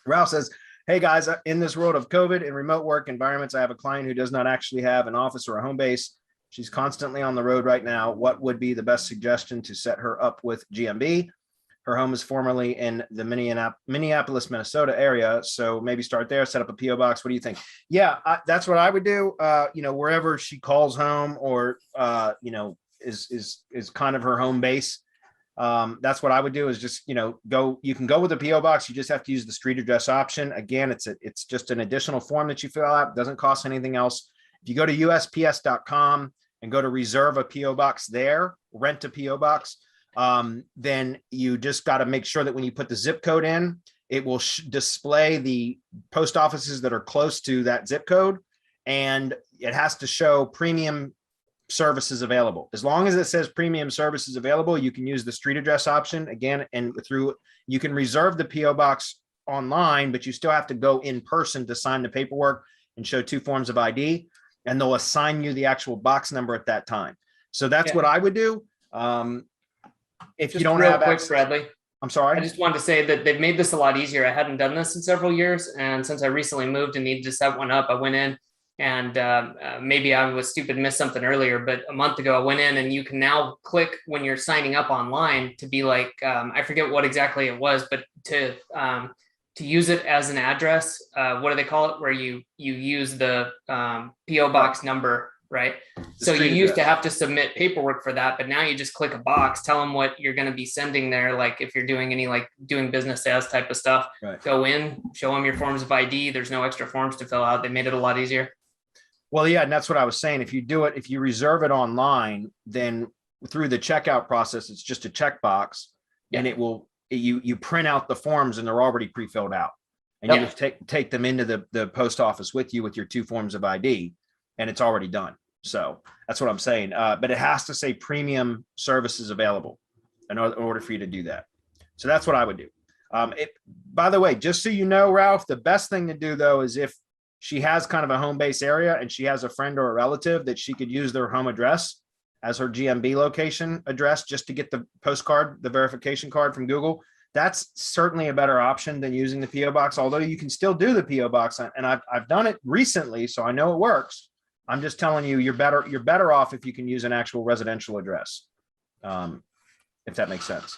Ralph says, hey guys, in this world of COVID and remote work environments, I have a client who does not actually have an office or a home base. She's constantly on the road right now. What would be the best suggestion to set her up with GMB? Her home is formerly in the Minneapolis, Minnesota area. So maybe start there, set up a PO box. What do you think? Yeah, that's what I would do. Wherever she calls home or, is kind of her home base. That's what I would do is just, you can go with a PO box. You just have to use the street address option. Again, it's just an additional form that you fill out. It doesn't cost anything else. If you go to USPS.com and go to reserve a PO box there, rent a PO box, then you just got to make sure that when you put the zip code in, it will display the post offices that are close to that zip code. And it has to show premium services available. As long as it says premium services available, you can use the street address option again, and you can reserve the PO box online, but you still have to go in person to sign the paperwork and show 2 forms of ID, and they'll assign you the actual box number at that time. So that's what I would do. If you don't have access, Bradley, I'm sorry. I just wanted to say that they've made this a lot easier. I hadn't done this in several years, and since I recently moved and needed to set one up, I went in. And maybe I was stupid and missed something earlier, but a month ago I went in, and you can now click when you're signing up online to be like, I forget what exactly it was, but to use it as an address. What do they call it? Where you use the PO box number, right? So you used to have to submit paperwork for that, but now you just click a box, tell them what you're going to be sending there. Like if you're doing any doing business as type of stuff, Go in, show them your forms of ID. There's no extra forms to fill out. They made it a lot easier. Well, yeah, and that's what I was saying. If you reserve it online, then through the checkout process, it's just a checkbox, and you print out the forms, and they're already pre-filled out, and you just take them into the post office with you with your 2 forms of ID, and it's already done. So that's what I'm saying. But it has to say premium services available in order for you to do that. So that's what I would do. By the way, just so you know, Ralph, the best thing to do though is if she has kind of a home base area and she has a friend or a relative that she could use their home address as her GMB location address just to get the postcard, the verification card from Google. That's certainly a better option than using the PO box, although you can still do the PO box. And I've done it recently, so I know it works. I'm just telling you, you're better off if you can use an actual residential address, if that makes sense.